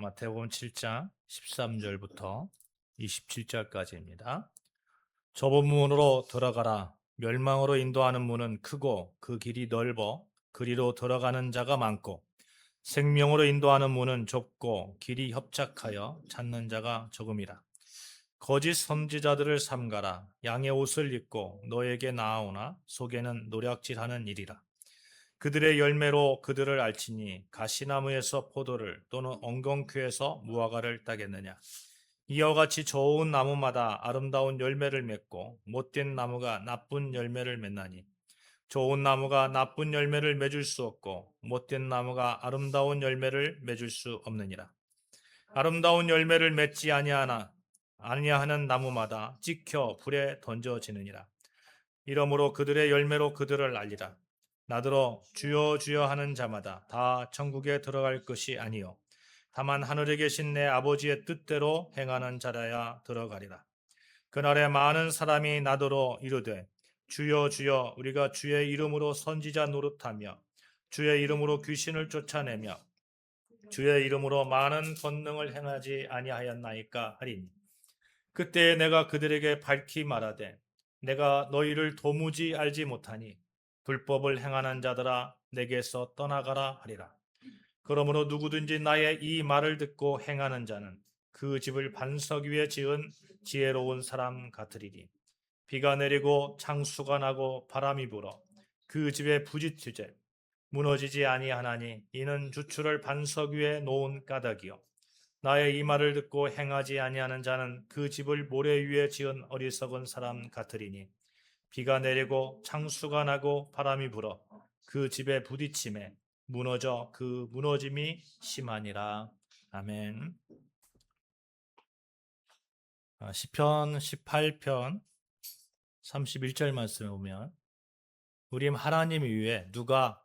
마태복음 7장 13절부터 27절까지입니다. 좁은 문으로 들어가라. 멸망으로 인도하는 문은 크고 그 길이 넓어 그리로 들어가는 자가 많고, 생명으로 인도하는 문은 좁고 길이 협착하여 찾는 자가 적음이라. 거짓 선지자들을 삼가라. 양의 옷을 입고 너에게 나아오나 속에는 노략질하는 일이라. 그들의 열매로 그들을 알지니 가시나무에서 포도를 또는 엉겅퀴에서 무화과를 따겠느냐. 이와 같이 좋은 나무마다 아름다운 열매를 맺고 못된 나무가 나쁜 열매를 맺나니, 좋은 나무가 나쁜 열매를 맺을 수 없고 못된 나무가 아름다운 열매를 맺을 수 없느니라. 아름다운 열매를 맺지 아니하는 나무마다 찍혀 불에 던져지느니라. 이러므로 그들의 열매로 그들을 알리라. 나더러 주여 주여 하는 자마다 다 천국에 들어갈 것이 아니요 다만 하늘에 계신 내 아버지의 뜻대로 행하는 자라야 들어가리라. 그날에 많은 사람이 나더러 이르되 주여 주여 우리가 주의 이름으로 선지자 노릇하며 주의 이름으로 귀신을 쫓아내며 주의 이름으로 많은 권능을 행하지 아니하였나이까 하리니, 그때 내가 그들에게 밝히 말하되 내가 너희를 도무지 알지 못하니 불법을 행하는 자들아 내게서 떠나가라 하리라. 그러므로 누구든지 나의 이 말을 듣고 행하는 자는 그 집을 반석 위에 지은 지혜로운 사람 같으리니, 비가 내리고 창수가 나고 바람이 불어 그 집에 부딪히되 무너지지 아니하나니 이는 주추를 반석 위에 놓은 까닭이요 나의 이 말을 듣고 행하지 아니하는 자는 그 집을 모래 위에 지은 어리석은 사람 같으리니, 비가 내리고 창수가 나고 바람이 불어 그 집에 부딪힘에 무너져 그 무너짐이 심하니라. 아멘. 시편 18편 31절 말씀에 보면 우리 하나님 위에 누가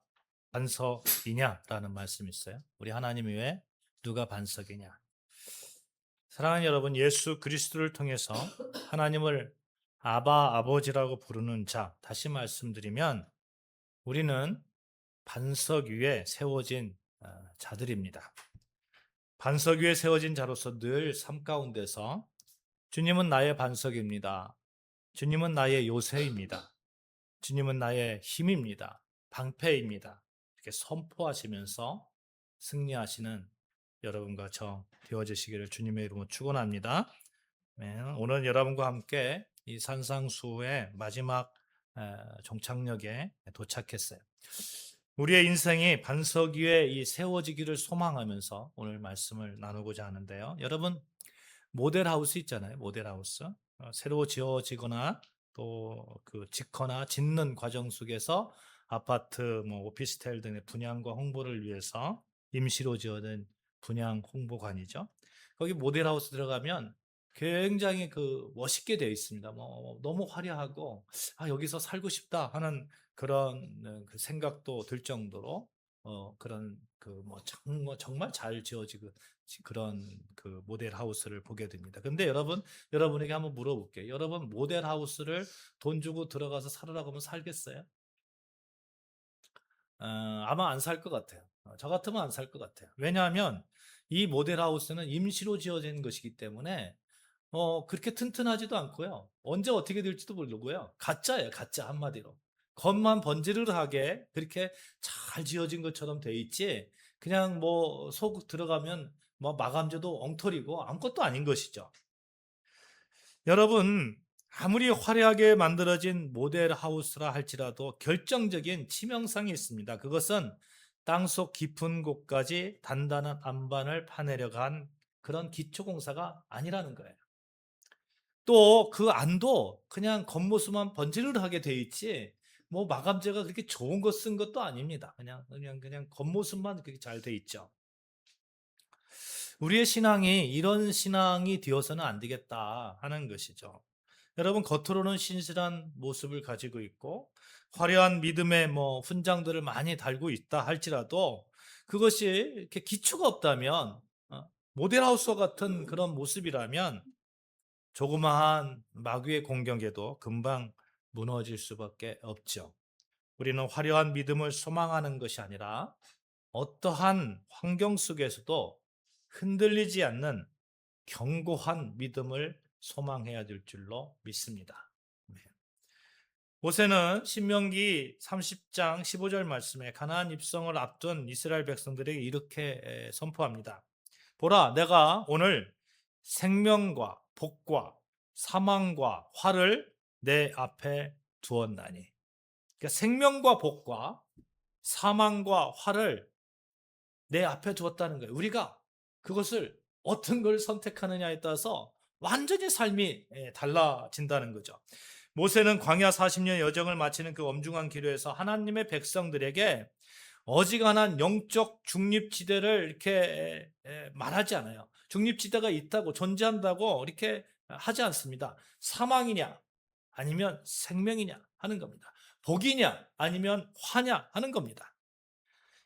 반석이냐라는 말씀이 있어요. 우리 하나님 위에 누가 반석이냐. 사랑하는 여러분, 예수 그리스도를 통해서 하나님을 아버지라고 부르는 자, 다시 말씀드리면 우리는 반석 위에 세워진 자들입니다. 반석 위에 세워진 자로서 늘 삶 가운데서 주님은 나의 반석입니다. 주님은 나의 요새입니다. 주님은 나의 힘입니다. 방패입니다. 이렇게 선포하시면서 승리하시는 여러분과 저 되어지시기를 주님의 이름으로 축원합니다. 오늘 여러분과 함께 이 산상수의 마지막 종착역에 도착했어요. 우리의 인생이 반석 위에 이 세워지기를 소망하면서 오늘 말씀을 나누고자 하는데요. 여러분, 모델하우스 있잖아요. 모델하우스. 새로 지어지거나 또 그 짓거나 짓는 과정 속에서 아파트, 오피스텔 등의 분양과 홍보를 위해서 임시로 지어진 분양 홍보관이죠. 거기 모델하우스 들어가면 굉장히 그 멋있게 되어 있습니다. 너무 화려하고 여기서 살고 싶다 하는 그런 그 생각도 들 정도로 그런 정말 잘 지어지고 그런 그 모델 하우스를 보게 됩니다. 근데 여러분에게 한번 물어볼게요. 여러분 모델 하우스를 돈 주고 들어가서 살으라고 하면 살겠어요? 아마 안 살 것 같아요. 저 같으면 안 살 것 같아요. 왜냐하면 이 모델 하우스는 임시로 지어진 것이기 때문에 그렇게 튼튼하지도 않고요. 언제 어떻게 될지도 모르고요. 가짜예요, 가짜 한마디로. 겉만 번지르르하게 그렇게 잘 지어진 것처럼 돼 있지, 그냥 속 들어가면 마감재도 엉터리고 아무것도 아닌 것이죠. 여러분, 아무리 화려하게 만들어진 모델 하우스라 할지라도 결정적인 치명상이 있습니다. 그것은 땅속 깊은 곳까지 단단한 안반을 파내려 간 그런 기초공사가 아니라는 거예요. 또 그 안도 그냥 겉모습만 번지르르하게 돼 있지 마감재가 그렇게 좋은 거 쓴 것도 아닙니다. 그냥 겉모습만 그렇게 잘 돼 있죠. 우리의 신앙이 이런 신앙이 되어서는 안 되겠다 하는 것이죠. 여러분, 겉으로는 신실한 모습을 가지고 있고 화려한 믿음의 훈장들을 많이 달고 있다 할지라도 그것이 이렇게 기초가 없다면, 모델하우스 같은 그런 모습이라면 조그마한 마귀의 공격에도 금방 무너질 수밖에 없죠. 우리는 화려한 믿음을 소망하는 것이 아니라 어떠한 환경 속에서도 흔들리지 않는 견고한 믿음을 소망해야 될 줄로 믿습니다. 네. 모세는 신명기 30장 15절 말씀에 가나안 입성을 앞둔 이스라엘 백성들에게 이렇게 선포합니다. 보라, 내가 오늘 생명과 복과 사망과 화를 내 앞에 두었나니. 그러니까 생명과 복과 사망과 화를 내 앞에 두었다는 거예요. 우리가 그것을 어떤 걸 선택하느냐에 따라서 완전히 삶이 달라진다는 거죠. 모세는 광야 40년 여정을 마치는 그 엄중한 기로에서 하나님의 백성들에게 어지간한 영적 중립지대를 이렇게 말하지 않아요. 중립지대가 있다고, 존재한다고 이렇게 하지 않습니다. 사망이냐 아니면 생명이냐 하는 겁니다. 복이냐 아니면 화냐 하는 겁니다.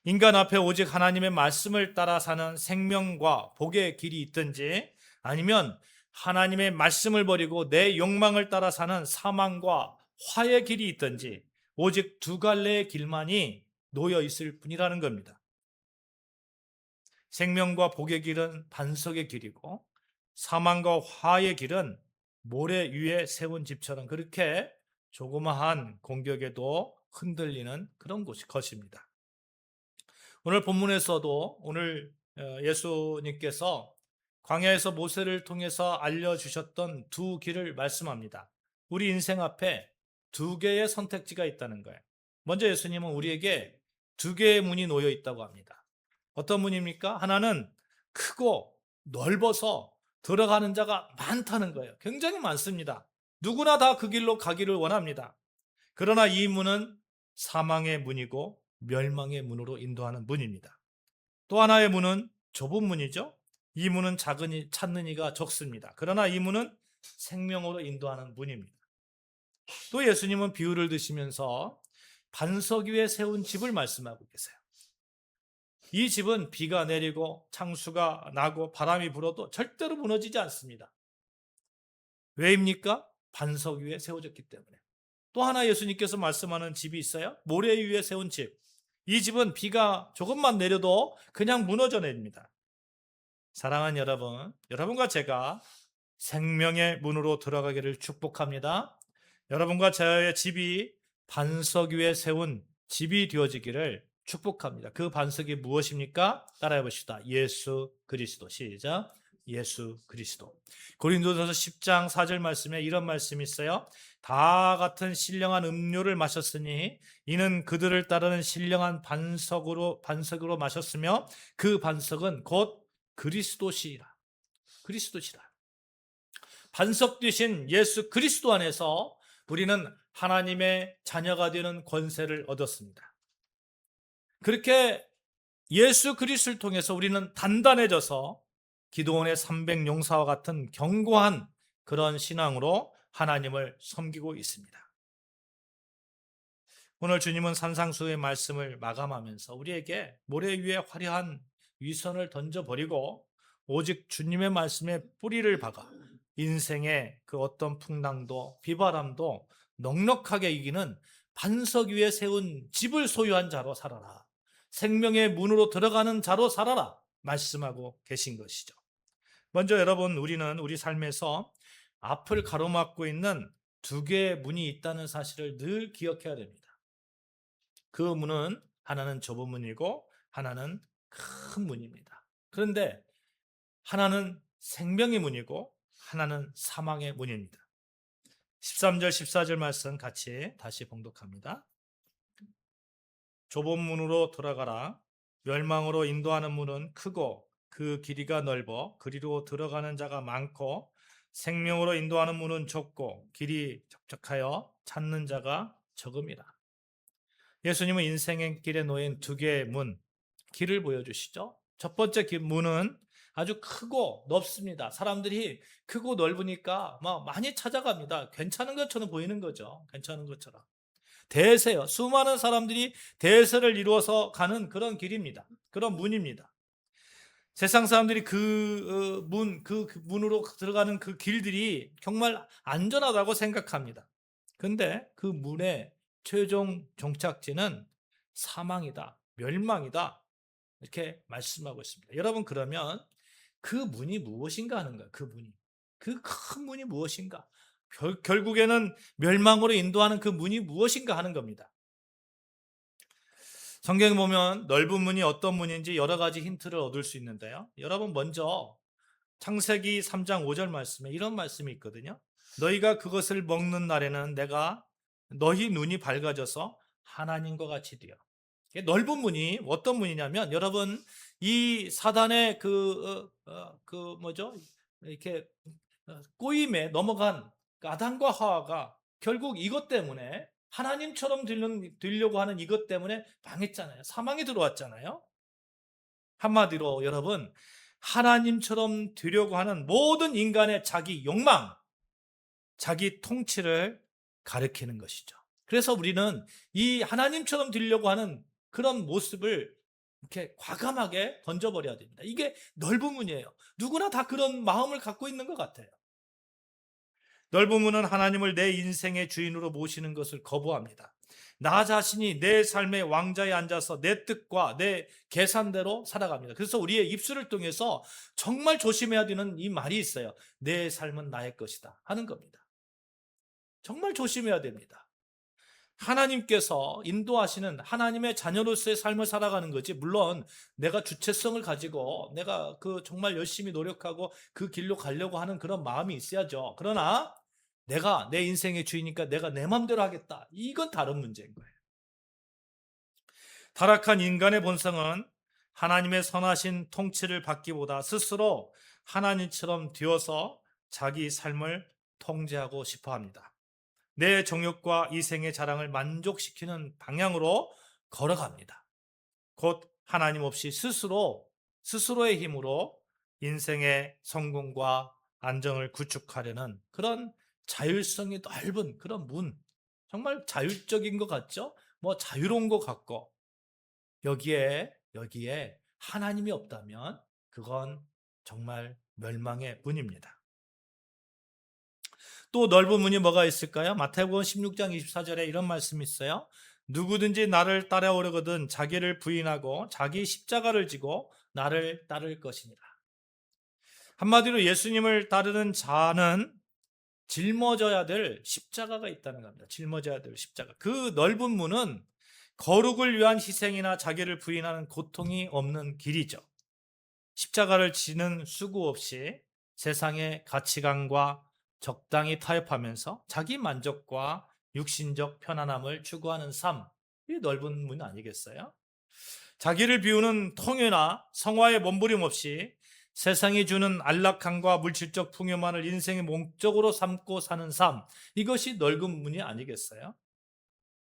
인간 앞에 오직 하나님의 말씀을 따라 사는 생명과 복의 길이 있든지, 아니면 하나님의 말씀을 버리고 내 욕망을 따라 사는 사망과 화의 길이 있든지, 오직 두 갈래의 길만이 놓여 있을 뿐이라는 겁니다. 생명과 복의 길은 반석의 길이고, 사망과 화의 길은 모래 위에 세운 집처럼 그렇게 조그마한 공격에도 흔들리는 그런 것입니다. 오늘 본문에서도 오늘 예수님께서 광야에서 모세를 통해서 알려주셨던 두 길을 말씀합니다. 우리 인생 앞에 두 개의 선택지가 있다는 거예요. 먼저 예수님은 우리에게 두 개의 문이 놓여 있다고 합니다. 어떤 문입니까? 하나는 크고 넓어서 들어가는 자가 많다는 거예요. 굉장히 많습니다. 누구나 다 그 길로 가기를 원합니다. 그러나 이 문은 사망의 문이고 멸망의 문으로 인도하는 문입니다. 또 하나의 문은 좁은 문이죠. 이 문은 작으니 찾는 이가 적습니다. 그러나 이 문은 생명으로 인도하는 문입니다. 또 예수님은 비유를 드시면서 반석 위에 세운 집을 말씀하고 계세요. 이 집은 비가 내리고 창수가 나고 바람이 불어도 절대로 무너지지 않습니다. 왜입니까? 반석 위에 세워졌기 때문에. 또 하나 예수님께서 말씀하는 집이 있어요. 모래 위에 세운 집. 이 집은 비가 조금만 내려도 그냥 무너져 내립니다. 사랑하는 여러분, 여러분과 제가 생명의 문으로 들어가기를 축복합니다. 여러분과 저의 집이 반석 위에 세운 집이 되어지기를 축복합니다. 그 반석이 무엇입니까? 따라해 봅시다. 예수 그리스도. 시작. 예수 그리스도. 고린도전서 10장 4절 말씀에 이런 말씀이 있어요. 다 같은 신령한 음료를 마셨으니 이는 그들을 따르는 신령한 반석으로 마셨으며 그 반석은 곧 그리스도시라. 그리스도시라. 반석 되신 예수 그리스도 안에서 우리는 하나님의 자녀가 되는 권세를 얻었습니다. 그렇게 예수 그리스도를 통해서 우리는 단단해져서 기도원의 300용사와 같은 견고한 그런 신앙으로 하나님을 섬기고 있습니다. 오늘 주님은 산상수의 말씀을 마감하면서 우리에게 모래 위에 화려한 위선을 던져버리고 오직 주님의 말씀에 뿌리를 박아 인생의 그 어떤 풍랑도 비바람도 넉넉하게 이기는 반석 위에 세운 집을 소유한 자로 살아라. 생명의 문으로 들어가는 자로 살아라. 말씀하고 계신 것이죠. 먼저 여러분, 우리는 우리 삶에서 앞을 가로막고 있는 두 개의 문이 있다는 사실을 늘 기억해야 됩니다. 그 문은 하나는 좁은 문이고 하나는 큰 문입니다. 그런데 하나는 생명의 문이고 하나는 사망의 문입니다. 13절 14절 말씀 같이 다시 봉독합니다. 좁은 문으로 들어가라. 멸망으로 인도하는 문은 크고 그 길이가 넓어 그리로 들어가는 자가 많고 생명으로 인도하는 문은 좁고 길이 척척하여 찾는 자가 적음이라. 예수님은 인생의 길에 놓인 두 개의 문, 길을 보여주시죠. 첫 번째 문은 아주 크고 넓습니다. 사람들이 크고 넓으니까 막 많이 찾아갑니다. 괜찮은 것처럼 보이는 거죠. 괜찮은 것처럼. 대세요. 수많은 사람들이 대세를 이루어서 가는 그런 길입니다. 그런 문입니다. 세상 사람들이 그 문으로 들어가는 그 길들이 정말 안전하다고 생각합니다. 근데 그 문의 최종 종착지는 사망이다, 멸망이다, 이렇게 말씀하고 있습니다. 여러분, 그러면 그 문이 무엇인가 하는 거야. 그 문이. 그 큰 문이 무엇인가? 결국에는 멸망으로 인도하는 그 문이 무엇인가 하는 겁니다. 성경에 보면 넓은 문이 어떤 문인지 여러 가지 힌트를 얻을 수 있는데요. 여러분 먼저 창세기 3장 5절 말씀에 이런 말씀이 있거든요. 너희가 그것을 먹는 날에는 내가 너희 눈이 밝아져서 하나님과 같이 되어. 넓은 문이 어떤 문이냐면 여러분 이 사단의 그 뭐죠? 이렇게 꼬임에 넘어간 아담과 하와가 결국 이것 때문에 하나님처럼 되려고 하는 이것 때문에 망했잖아요. 사망에 들어왔잖아요. 한마디로 여러분 하나님처럼 되려고 하는 모든 인간의 자기 욕망, 자기 통치를 가리키는 것이죠. 그래서 우리는 이 하나님처럼 되려고 하는 그런 모습을 이렇게 과감하게 던져버려야 됩니다. 이게 넓은 문이에요. 누구나 다 그런 마음을 갖고 있는 것 같아요. 넓은 문은 하나님을 내 인생의 주인으로 모시는 것을 거부합니다. 나 자신이 내 삶의 왕자에 앉아서 내 뜻과 내 계산대로 살아갑니다. 그래서 우리의 입술을 통해서 정말 조심해야 되는 이 말이 있어요. 내 삶은 나의 것이다 하는 겁니다. 정말 조심해야 됩니다. 하나님께서 인도하시는 하나님의 자녀로서의 삶을 살아가는 거지. 물론 내가 주체성을 가지고 내가 정말 열심히 노력하고 그 길로 가려고 하는 그런 마음이 있어야죠. 그러나 내가 내 인생의 주인이니까 내가 내 마음대로 하겠다. 이건 다른 문제인 거예요. 타락한 인간의 본성은 하나님의 선하신 통치를 받기보다 스스로 하나님처럼 되어서 자기 삶을 통제하고 싶어 합니다. 내 정욕과 이생의 자랑을 만족시키는 방향으로 걸어갑니다. 곧 하나님 없이 스스로의 힘으로 인생의 성공과 안정을 구축하려는 그런 자율성이 넓은 그런 문. 정말 자율적인 것 같죠? 뭐 자유로운 것 같고 여기에 하나님이 없다면 그건 정말 멸망의 문입니다. 또 넓은 문이 뭐가 있을까요? 마태복음 16장 24절에 이런 말씀이 있어요. 누구든지 나를 따라오려거든 자기를 부인하고 자기 십자가를 지고 나를 따를 것이니라. 한마디로 예수님을 따르는 자는 짊어져야 될 십자가가 있다는 겁니다. 짊어져야 될 십자가. 그 넓은 문은 거룩을 위한 희생이나 자기를 부인하는 고통이 없는 길이죠. 십자가를 지는 수고 없이 세상의 가치관과 적당히 타협하면서 자기 만족과 육신적 편안함을 추구하는 삶, 이 넓은 문 아니겠어요? 자기를 비우는 통회나 성화의 몸부림 없이 세상이 주는 안락함과 물질적 풍요만을 인생의 목적으로 삼고 사는 삶, 이것이 넓은 문이 아니겠어요?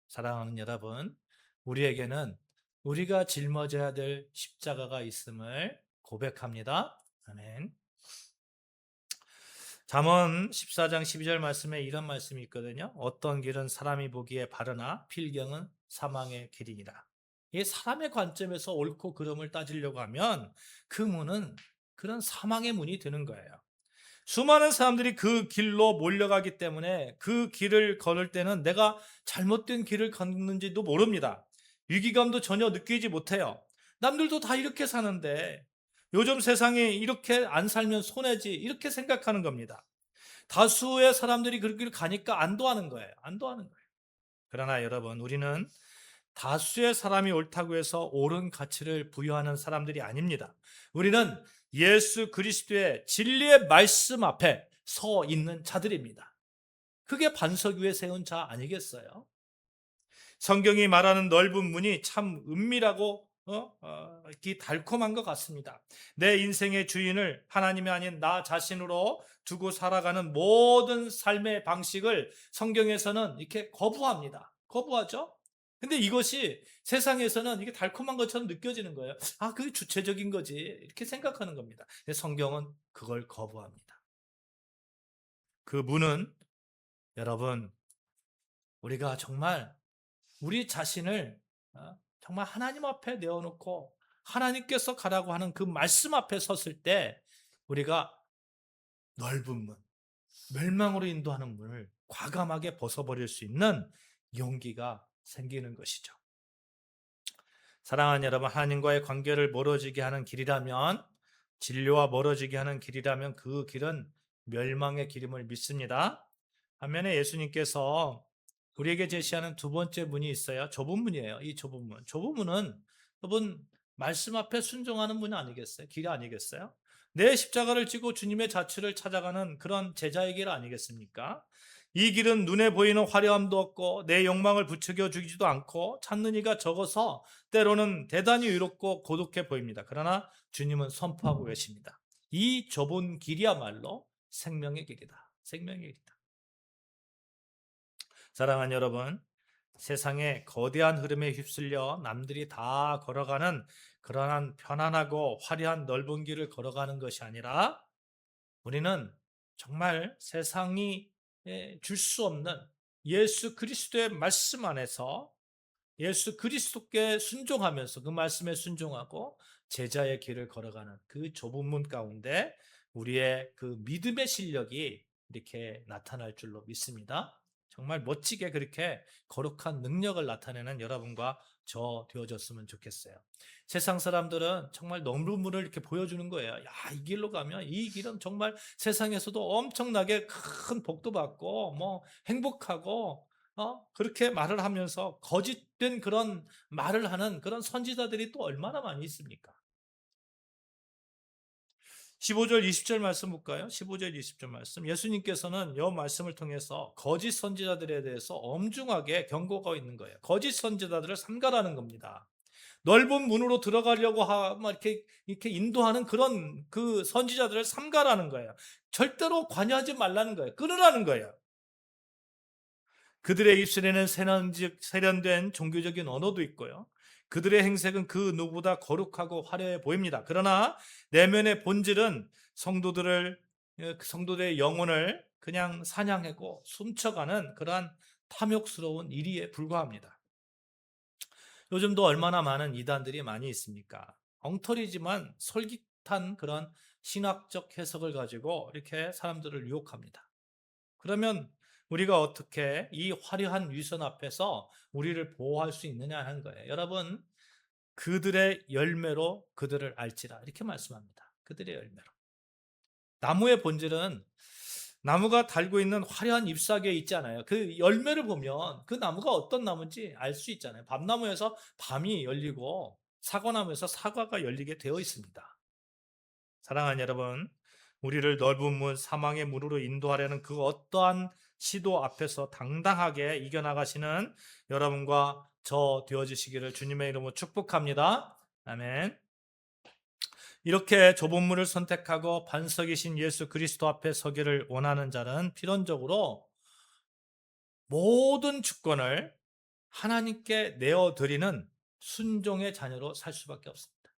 사랑하는 여러분, 우리에게는 우리가 짊어져야 될 십자가가 있음을 고백합니다. 아멘. 잠언 14장 12절 말씀에 이런 말씀이 있거든요. 어떤 길은 사람이 보기에 바르나 필경은 사망의 길이니라. 이 사람의 관점에서 옳고 그름을 따지려고 하면 그 문은 그런 사망의 문이 되는 거예요. 수많은 사람들이 그 길로 몰려가기 때문에 그 길을 걸을 때는 내가 잘못된 길을 걷는지도 모릅니다. 위기감도 전혀 느끼지 못해요. 남들도 다 이렇게 사는데 요즘 세상에 이렇게 안 살면 손해지 이렇게 생각하는 겁니다. 다수의 사람들이 그 길을 가니까 안도하는 거예요. 안도하는 거예요. 그러나 여러분 우리는 다수의 사람이 옳다고 해서 옳은 가치를 부여하는 사람들이 아닙니다. 우리는 예수 그리스도의 진리의 말씀 앞에 서 있는 자들입니다. 그게 반석 위에 세운 자 아니겠어요? 성경이 말하는 넓은 문이 참 은밀하고 달콤한 것 같습니다. 내 인생의 주인을 하나님이 아닌 나 자신으로 두고 살아가는 모든 삶의 방식을 성경에서는 이렇게 거부합니다. 거부하죠? 근데 이것이 세상에서는 이게 달콤한 것처럼 느껴지는 거예요. 아, 그게 주체적인 거지. 이렇게 생각하는 겁니다. 근데 성경은 그걸 거부합니다. 그 문은 여러분, 우리가 정말 우리 자신을 정말 하나님 앞에 내어놓고 하나님께서 가라고 하는 그 말씀 앞에 섰을 때 우리가 넓은 문, 멸망으로 인도하는 문을 과감하게 벗어버릴 수 있는 용기가 생기는 것이죠. 사랑하는 여러분, 하나님과의 관계를 멀어지게 하는 길이라면 진리와 멀어지게 하는 길이라면 그 길은 멸망의 길임을 믿습니다. 반면에 예수님께서 우리에게 제시하는 두 번째 문이 있어요. 좁은 문이에요. 이 좁은 문. 좁은 문은 여러분 말씀 앞에 순종하는 문 아니겠어요? 길 아니겠어요? 내 십자가를 지고 주님의 자취를 찾아가는 그런 제자의 길 아니겠습니까? 이 길은 눈에 보이는 화려함도 없고 내 욕망을 부추겨 주지도 않고 찾는 이가 적어서 때로는 대단히 외롭고 고독해 보입니다. 그러나 주님은 선포하고 계십니다. 이 좁은 길이야말로 생명의 길이다. 생명의 길이다. 사랑하는 여러분, 세상의 거대한 흐름에 휩쓸려 남들이 다 걸어가는 그러한 편안하고 화려한 넓은 길을 걸어가는 것이 아니라 우리는 정말 세상이 줄 수 없는 예수 그리스도의 말씀 안에서 예수 그리스도께 순종하면서 그 말씀에 순종하고 제자의 길을 걸어가는 그 좁은 문 가운데 우리의 그 믿음의 실력이 이렇게 나타날 줄로 믿습니다. 정말 멋지게 그렇게 거룩한 능력을 나타내는 여러분과 저 되어졌으면 좋겠어요. 세상 사람들은 정말 넓은 문을 이렇게 보여주는 거예요. 야, 이 길로 가면 이 길은 정말 세상에서도 엄청나게 큰 복도 받고 뭐 행복하고 그렇게 말을 하면서 거짓된 그런 말을 하는 그런 선지자들이 또 얼마나 많이 있습니까? 15절 20절 말씀 볼까요? 15절 20절 말씀. 예수님께서는 이 말씀을 통해서 거짓 선지자들에 대해서 엄중하게 경고가 있는 거예요. 거짓 선지자들을 삼가라는 겁니다. 넓은 문으로 들어가려고 이렇게 인도하는 그런 그 선지자들을 삼가라는 거예요. 절대로 관여하지 말라는 거예요. 끊으라는 거예요. 그들의 입술에는 세련된 종교적인 언어도 있고요. 그들의 행색은 그 누구보다 거룩하고 화려해 보입니다. 그러나 내면의 본질은 성도들의 영혼을 그냥 사냥하고 훔쳐가는 그러한 탐욕스러운 일에 불과합니다. 요즘도 얼마나 많은 이단들이 많이 있습니까? 엉터리지만 솔깃한 그런 신학적 해석을 가지고 이렇게 사람들을 유혹합니다. 그러면 우리가 어떻게 이 화려한 위선 앞에서 우리를 보호할 수 있느냐 하는 거예요. 여러분, 그들의 열매로 그들을 알지라 이렇게 말씀합니다. 그들의 열매로. 나무의 본질은 나무가 달고 있는 화려한 잎사귀에 있잖아요. 그 열매를 보면 그 나무가 어떤 나무인지 알 수 있잖아요. 밤나무에서 밤이 열리고 사과나무에서 사과가 열리게 되어 있습니다. 사랑하는 여러분, 우리를 넓은 문, 사망의 문으로 인도하려는 그 어떠한 시도 앞에서 당당하게 이겨나가시는 여러분과 저 되어주시기를 주님의 이름으로 축복합니다. 아멘. 이렇게 좁은 문을 선택하고 반석이신 예수 그리스도 앞에 서기를 원하는 자는 필연적으로 모든 주권을 하나님께 내어드리는 순종의 자녀로 살 수밖에 없습니다.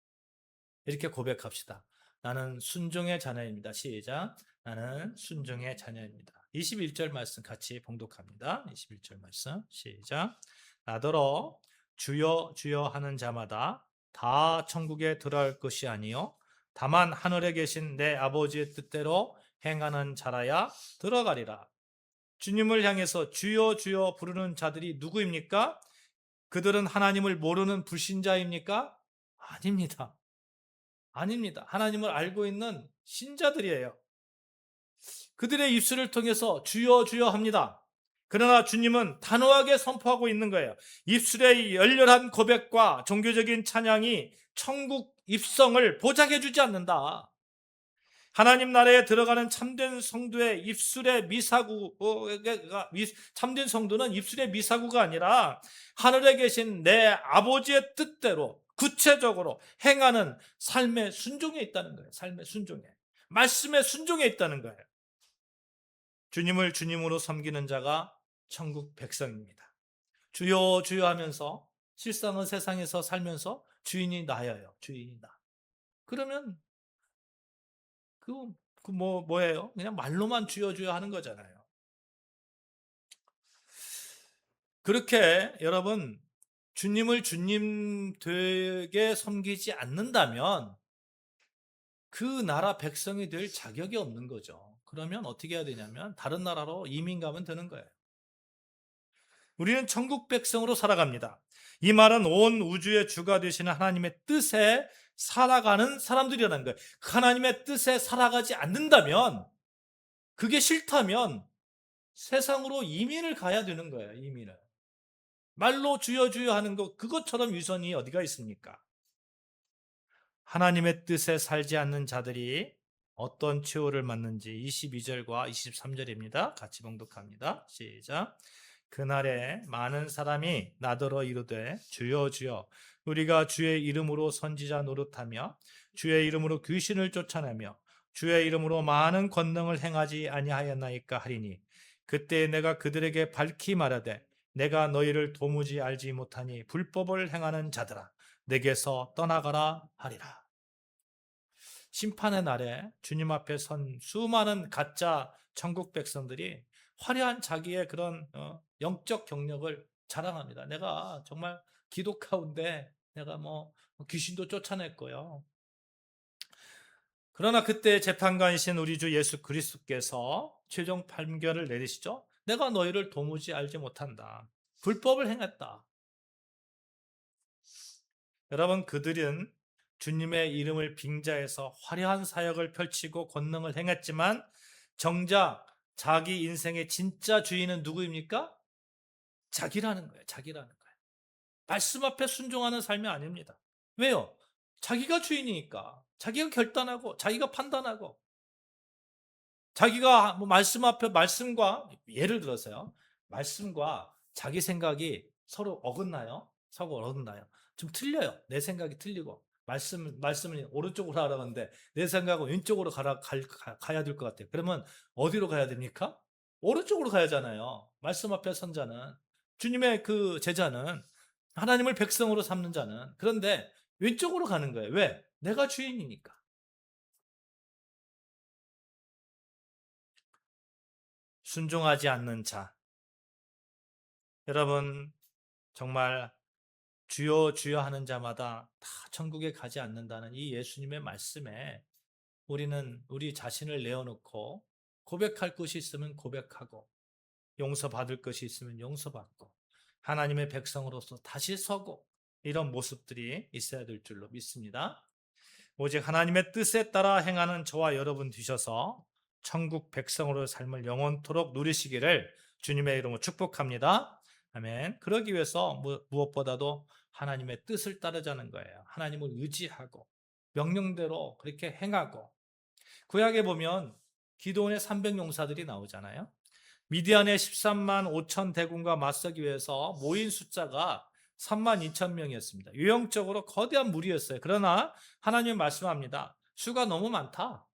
이렇게 고백합시다. 나는 순종의 자녀입니다. 시작. 나는 순종의 자녀입니다. 21절 말씀 같이 봉독합니다. 21절 말씀 시작. 나더러 주여 주여 하는 자마다 다 천국에 들어갈 것이 아니요 다만 하늘에 계신 내 아버지의 뜻대로 행하는 자라야 들어가리라. 주님을 향해서 주여 주여 부르는 자들이 누구입니까? 그들은 하나님을 모르는 불신자입니까? 아닙니다. 아닙니다. 하나님을 알고 있는 신자들이에요. 그들의 입술을 통해서 주여 주여 합니다. 그러나 주님은 단호하게 선포하고 있는 거예요. 입술의 열렬한 고백과 종교적인 찬양이 천국 입성을 보장해 주지 않는다. 하나님 나라에 들어가는 참된 성도의 입술의 참된 성도는 입술의 미사구가 아니라 하늘에 계신 내 아버지의 뜻대로 구체적으로 행하는 삶의 순종에 있다는 거예요. 삶의 순종에. 말씀의 순종에 있다는 거예요. 주님을 주님으로 섬기는 자가 천국 백성입니다. 주여 주여 하면서 실상은 세상에서 살면서 주인이 나예요. 주인이 나. 그러면 뭐예요? 그냥 말로만 주여 주여 하는 거잖아요. 그렇게 여러분 주님을 주님 되게 섬기지 않는다면 그 나라 백성이 될 자격이 없는 거죠. 그러면 어떻게 해야 되냐면 다른 나라로 이민 가면 되는 거예요. 우리는 천국 백성으로 살아갑니다. 이 말은 온 우주의 주가 되시는 하나님의 뜻에 살아가는 사람들이라는 거예요. 하나님의 뜻에 살아가지 않는다면, 그게 싫다면 세상으로 이민을 가야 되는 거예요. 이민을. 말로 주여 주여 하는 것, 그것처럼 유선이 어디가 있습니까? 하나님의 뜻에 살지 않는 자들이 어떤 최후를 맞는지 22절과 23절입니다. 같이 봉독합니다. 시작. 그날에 많은 사람이 나더러 이르되 주여 주여 우리가 주의 이름으로 선지자 노릇하며 주의 이름으로 귀신을 쫓아내며 주의 이름으로 많은 권능을 행하지 아니하였나이까 하리니 그때 내가 그들에게 밝히 말하되 내가 너희를 도무지 알지 못하니 불법을 행하는 자들아 내게서 떠나가라 하리라. 심판의 날에 주님 앞에 선 수많은 가짜 천국 백성들이 화려한 자기의 그런 영적 경력을 자랑합니다. 내가 정말 기도 가운데 내가 뭐 귀신도 쫓아냈고요. 그러나 그때 재판관이신 우리 주 예수 그리스도께서 최종 판결을 내리시죠. 내가 너희를 도무지 알지 못한다. 불법을 행했다. 여러분, 그들은 주님의 이름을 빙자해서 화려한 사역을 펼치고 권능을 행했지만 정작 자기 인생의 진짜 주인은 누구입니까? 자기라는 거예요. 자기라는 거예요. 말씀 앞에 순종하는 삶이 아닙니다. 왜요? 자기가 주인이니까. 자기가 결단하고 자기가 판단하고 자기가 뭐 말씀 앞에 말씀과 예를 들어서요. 말씀과 자기 생각이 서로 어긋나요? 서로 어긋나요. 좀 틀려요. 내 생각이 틀리고 말씀을 오른쪽으로 하라는데 내 생각은 왼쪽으로 가야 될 것 같아요. 그러면 어디로 가야 됩니까? 오른쪽으로 가야잖아요. 말씀 앞에 선 자는 주님의 그 제자는 하나님을 백성으로 삼는 자는 그런데 왼쪽으로 가는 거예요. 왜? 내가 주인이니까. 순종하지 않는 자. 여러분, 정말 주여 주여 하는 자마다 다 천국에 가지 않는다는 이 예수님의 말씀에 우리는 우리 자신을 내어놓고 고백할 것이 있으면 고백하고 용서받을 것이 있으면 용서받고 하나님의 백성으로서 다시 서고 이런 모습들이 있어야 될 줄로 믿습니다. 오직 하나님의 뜻에 따라 행하는 저와 여러분 되셔서 천국 백성으로의 삶을 영원토록 누리시기를 주님의 이름으로 축복합니다. 아멘. 그러기 위해서 무엇보다도 하나님의 뜻을 따르자는 거예요. 하나님을 의지하고 명령대로 그렇게 행하고 구약에 보면 기도원의 300용사들이 나오잖아요. 미디안의 13만 5천 대군과 맞서기 위해서 모인 숫자가 3만 2천 명이었습니다. 유형적으로 거대한 무리였어요. 그러나 하나님은 말씀합니다. 수가 너무 많다.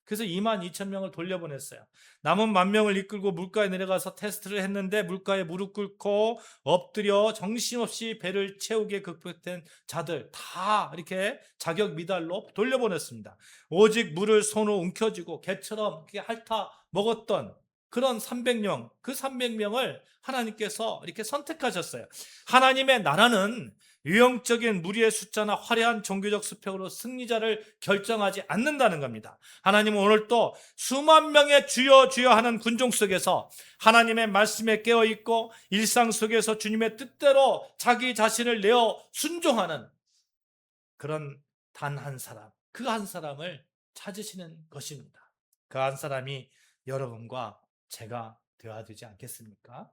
그래서 2만 2천 명을 돌려보냈어요. 남은 1,000명을 이끌고 물가에 내려가서 테스트를 했는데 물가에 무릎 꿇고 엎드려 정신없이 배를 채우게 극복된 자들 다 이렇게 자격 미달로 돌려보냈습니다. 오직 물을 손으로 움켜쥐고 개처럼 핥아 먹었던 그런 300명, 그 300명을 하나님께서 이렇게 선택하셨어요. 하나님의 나라는 유형적인 무리의 숫자나 화려한 종교적 스펙으로 승리자를 결정하지 않는다는 겁니다. 하나님은 오늘 또 수만 명의 주여 주여 하는 군종 속에서 하나님의 말씀에 깨어있고 일상 속에서 주님의 뜻대로 자기 자신을 내어 순종하는 그런 단 한 사람, 그 한 사람을 찾으시는 것입니다. 그 한 사람이 여러분과 제가 되어야 되지 않겠습니까?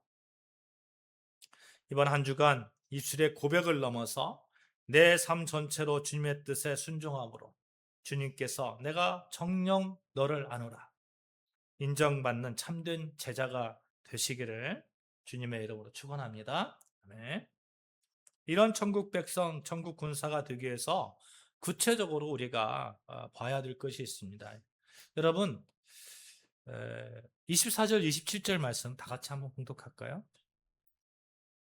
이번 한 주간 입술의 고백을 넘어서 내 삶 전체로 주님의 뜻에 순종함으로 주님께서 내가 정녕 너를 아노라 인정받는 참된 제자가 되시기를 주님의 이름으로 축원합니다. 아멘. 이런 천국 백성, 천국 군사가 되기 위해서 구체적으로 우리가 봐야 될 것이 있습니다. 여러분 24절, 27절 말씀 다 같이 한번 봉독할까요?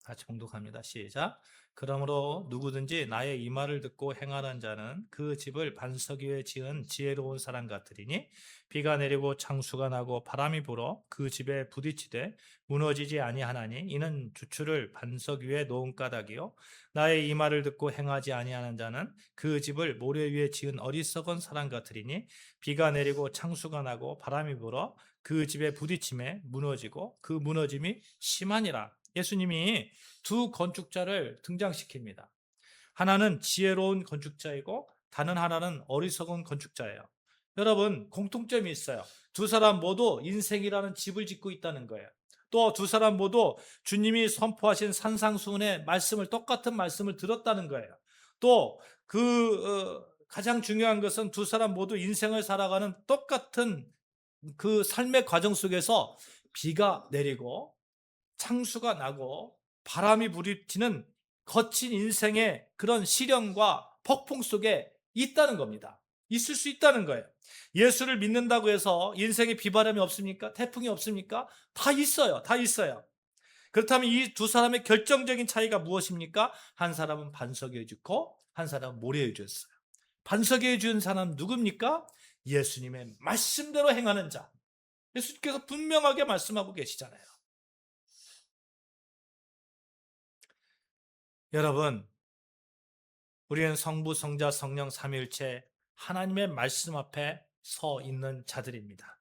같이 봉독합니다. 시작. 그러므로 누구든지 나의 이 말을 듣고 행하는 자는 그 집을 반석 위에 지은 지혜로운 사람 같으리니 비가 내리고 창수가 나고 바람이 불어 그 집에 부딪히되 무너지지 아니하나니 이는 주추를 반석 위에 놓은 까닭이요 나의 이 말을 듣고 행하지 아니하는 자는 그 집을 모래 위에 지은 어리석은 사람 같으리니 비가 내리고 창수가 나고 바람이 불어 그 집에 부딪힘에 무너지고 그 무너짐이 심하니라. 예수님이 두 건축자를 등장시킵니다. 하나는 지혜로운 건축자이고 다른 하나는 어리석은 건축자예요. 여러분, 공통점이 있어요. 두 사람 모두 인생이라는 집을 짓고 있다는 거예요. 또 두 사람 모두 주님이 선포하신 산상수훈의 말씀을, 똑같은 말씀을 들었다는 거예요. 또 가장 중요한 것은 두 사람 모두 인생을 살아가는 똑같은 그 삶의 과정 속에서 비가 내리고 창수가 나고 바람이 부딪히는 거친 인생의 그런 시련과 폭풍 속에 있다는 겁니다. 있을 수 있다는 거예요. 예수를 믿는다고 해서 인생에 비바람이 없습니까? 태풍이 없습니까? 다 있어요. 다 있어요. 그렇다면 이 두 사람의 결정적인 차이가 무엇입니까? 한 사람은 반석에 죽고 한 사람은 모래에 죽었어요. 반석에 죽은 사람 누굽니까? 예수님의 말씀대로 행하는 자. 예수님께서 분명하게 말씀하고 계시잖아요. 여러분, 우리는 성부, 성자, 성령 삼위일체 하나님의 말씀 앞에 서 있는 자들입니다.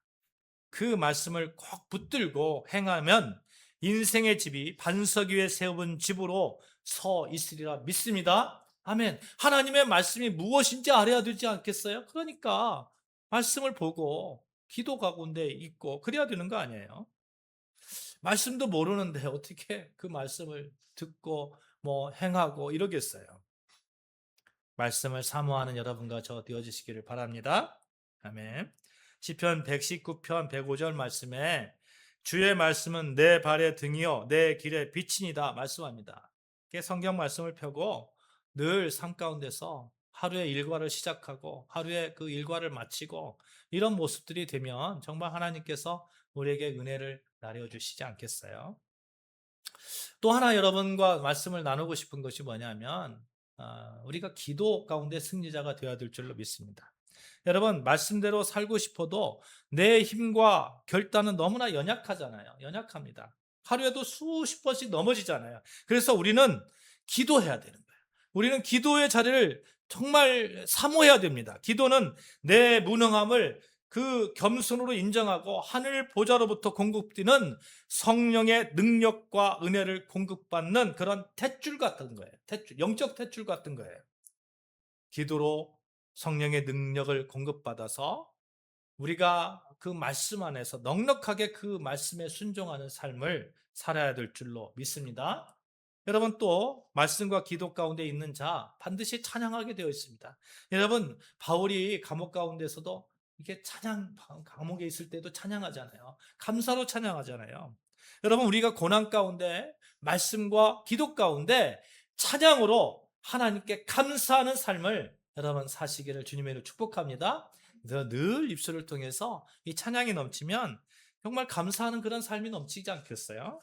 그 말씀을 꼭 붙들고 행하면 인생의 집이 반석 위에 세운 집으로 서 있으리라 믿습니다. 아멘. 하나님의 말씀이 무엇인지 알아야 되지 않겠어요? 그러니까 말씀을 보고 기도 가운데 있고 그래야 되는 거 아니에요? 말씀도 모르는데 어떻게 그 말씀을 듣고 행하고 이러겠어요? 말씀을 사모하는 여러분과 저 되어주시기를 바랍니다. 아멘. 시편 119편 105절 말씀에 주의 말씀은 내 발의 등이요 내 길의 빛이니다 말씀합니다. 성경 말씀을 펴고 늘 삶 가운데서 하루의 일과를 시작하고 하루의 그 일과를 마치고 이런 모습들이 되면 정말 하나님께서 우리에게 은혜를 나눠주시지 않겠어요? 또 하나 여러분과 말씀을 나누고 싶은 것이 뭐냐면 우리가 기도 가운데 승리자가 되어야 될 줄로 믿습니다. 여러분, 말씀대로 살고 싶어도 내 힘과 결단은 너무나 연약하잖아요. 연약합니다. 하루에도 수십 번씩 넘어지잖아요. 그래서 우리는 기도해야 되는 거예요. 우리는 기도의 자리를 정말 사모해야 됩니다. 기도는 내 무능함을 그 겸손으로 인정하고 하늘 보좌로부터 공급되는 성령의 능력과 은혜를 공급받는 그런 탯줄 같은 거예요. 탯줄, 영적 탯줄 같은 거예요. 기도로 성령의 능력을 공급받아서 우리가 그 말씀 안에서 넉넉하게 그 말씀에 순종하는 삶을 살아야 될 줄로 믿습니다. 여러분, 또 말씀과 기도 가운데 있는 자 반드시 찬양하게 되어 있습니다. 여러분, 바울이 감옥 가운데서도 이게 감옥에 있을 때도 찬양하잖아요. 감사로 찬양하잖아요. 여러분, 우리가 고난 가운데 말씀과 기도 가운데 찬양으로 하나님께 감사하는 삶을 여러분 사시기를 주님의 이름으로 축복합니다. 그래서 늘 입술을 통해서 이 찬양이 넘치면 정말 감사하는 그런 삶이 넘치지 않겠어요?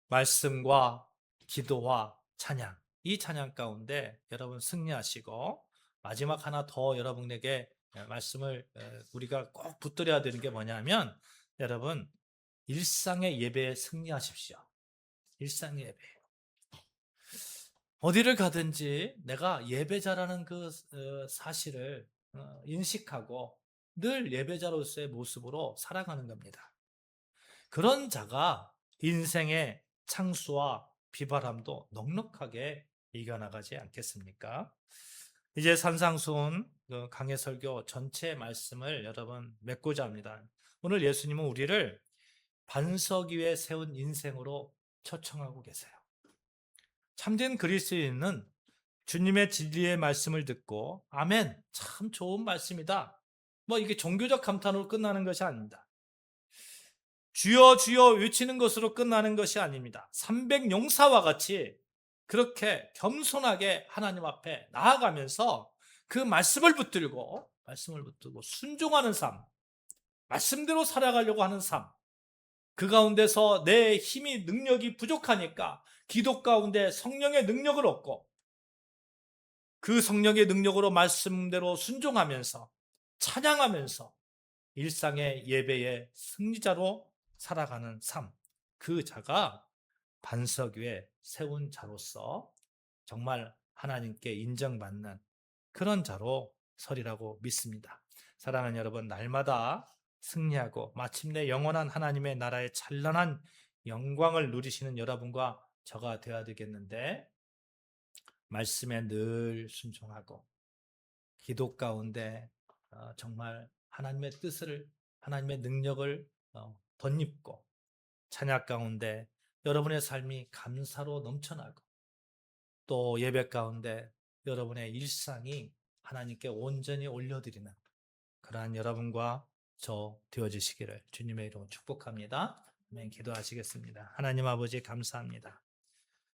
말씀과 기도와 찬양, 이 찬양 가운데 여러분 승리하시고, 마지막 하나 더 여러분에게 말씀을 우리가 꼭 붙들어야 되는 게 뭐냐면, 여러분 일상의 예배에 승리하십시오. 일상의 예배. 어디를 가든지 내가 예배자라는 그 사실을 인식하고 늘 예배자로서의 모습으로 살아가는 겁니다. 그런 자가 인생의 창수와 비바람도 넉넉하게 이겨나가지 않겠습니까? 이제 산상수훈 강해 설교 전체 말씀을 여러분 맺고자 합니다. 오늘 예수님은 우리를 반석 위에 세운 인생으로 초청하고 계세요. 참된 그리스도인은 주님의 진리의 말씀을 듣고 아멘, 참 좋은 말씀이다, 이게 종교적 감탄으로 끝나는 것이 아닙니다. 주여 주여 외치는 것으로 끝나는 것이 아닙니다. 300용사와 같이 그렇게 겸손하게 하나님 앞에 나아가면서 그 말씀을 붙들고 순종하는 삶, 말씀대로 살아가려고 하는 삶, 그 가운데서 내 힘이 능력이 부족하니까 기도 가운데 성령의 능력을 얻고 그 성령의 능력으로 말씀대로 순종하면서 찬양하면서 일상의 예배의 승리자로 살아가는 삶, 그 자가 반석 위에 세운 자로서 정말 하나님께 인정받는 그런 자로 서리라고 믿습니다. 사랑하는 여러분, 날마다 승리하고 마침내 영원한 하나님의 나라의 찬란한 영광을 누리시는 여러분과 저가 되어야 되겠는데, 말씀에 늘 순종하고 기도 가운데 정말 하나님의 뜻을 하나님의 능력을 덧입고 찬양 가운데 여러분의 삶이 감사로 넘쳐나고 또 예배 가운데 여러분의 일상이 하나님께 온전히 올려드리는 그러한 여러분과 저 되어지시기를 주님의 이름으로 축복합니다. 아멘. 기도하시겠습니다. 하나님 아버지 감사합니다.